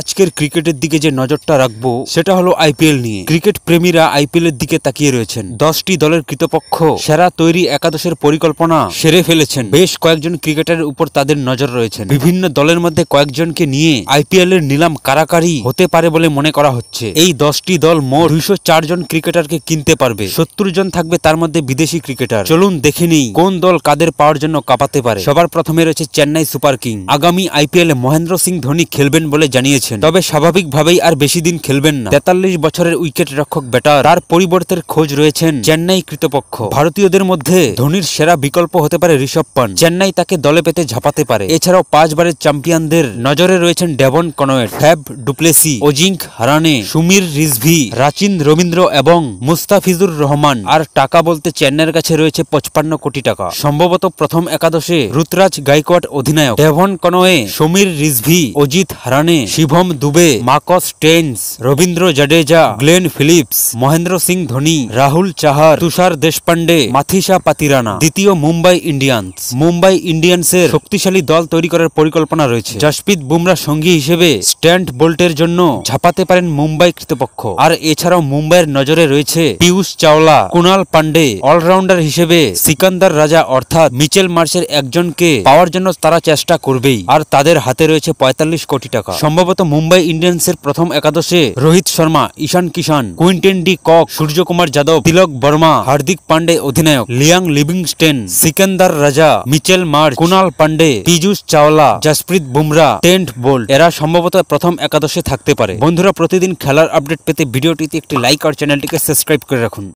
আজকের ক্রিকেটের দিকে যে নজরটা রাখবো সেটা হলো আইপিএল নিয়ে। ক্রিকেট প্রেমীরা আইপিএল এর দিকে তাকিয়ে রয়েছেন। 10টি দলের কৃতপক্ষ সেরা তৈরি একাদশের পরিকল্পনা সেরে ফেলেছেন। বেশ কয়েকজন ক্রিকেটারের উপর তাদের নজর রয়েছে। বিভিন্ন দলের মধ্যে কয়েকজনকে নিয়ে আইপিএল এর নিলাম কারাকারি হতে পারে বলে মনে করা হচ্ছে। এই 10টি দল মোট 204 জন ক্রিকেটারকে কিনতে পারবে। 70 জন থাকবে তার মধ্যে বিদেশি ক্রিকেটার। চলুন দেখে নিই কোন দল কাদের পাওয়ার জন্য কাঁপাতে পারে। সবার প্রথমে রয়েছে চেন্নাই সুপার কিং। আগামী আইপিএল এ মহেন্দ্র সিং ধোনি খেলবেন বলে জানিয়েছেন, তবে স্বাভাবিকভাবেই আর বেশি দিন খেলবেন না। 43 বছরের উইকেট রক্ষক ব্যাটার, তার পরিবর্তের খোঁজ রয়েছেন চেন্নাই কৃতপক্ষ। ভারতীয়দের মধ্যে ধোনির সেরা বিকল্প হতে পারে ঋষভ পান্ট। চেন্নাই তাকে দলে পেতে ঝাঁপাতে পারে। এছাড়াও 5 বারের চ্যাম্পিয়নদের নজরে রয়েছেন ডেভন কনওয়েট, ফ্যাব ডুপ্লেসি, অজিঙ্ক হারানে, সুমির রিজভি, রাচিন রবীন্দ্র এবং মুস্তাফিজুর রহমান। আর টাকা বলতে চেন্নাইয়ের কাছে রয়েছে 55 কোটি টাকা। সম্ভবত প্রথম একাদশে ঋতুরাজ গাইকোয়াড অধিনায়ক, Devon Conway, Sameer Rizvi, Ajit Harane, Shivam Dube, Marcus Stoinis, Ravindra Jadeja, Glenn Phillips, Mahendra Singh Dhoni, Rahul Chahar, Tushar Deshpande, Matheesha Pathirana. দ্বিতীয় মুম্বাই ইন্ডিয়ান্স। মুম্বাই ইন্ডিয়ান্সের শক্তিশালী দল তৈরি করার পরিকল্পনা রয়েছে। জসপ্রীত বুমরা সঙ্গী হিসেবে স্ট্যান্ড বোল্টের জন্য ঝাঁপাতে পারেন মুম্বাই কৃতপক্ষ। আর এছাড়াও মুম্বাইয়ের নজরে রয়েছে পিয়ুষ চাওলা, কুনাল পান্ডে। অলরাউন্ডার হিসেবে সিকান্দার রাজা অর্থাৎ মিচেল মার্শের একজনকে পাওয়ার জন্য তারা চেষ্টা করবেই। আর তাদের হাতে রয়েছে 45 কোটি টাকা। সম্ভবত মুম্বাই ইন্ডিয়ান্সের প্রথম একাদশে Rohit Sharma, Ishan Kishan, Quinton de Kock, Suryakumar Yadav, Tilak Varma, Hardik Pandey অধিনায়ক, Liam Livingstone, Sikandar Raza, Mitchell Marsh, Kunal Pandey, Piyush Chawla, Jasprit Bumrah, Trent Boult. এরা সম্ভবত প্রথম একাদশে থাকতে পারে। বন্ধুরা, প্রতিদিন খেলার আপডেট পেতে ভিডিওটিতে একটি লাইক আর চ্যানেলটিকে সাবস্ক্রাইব করে রাখুন।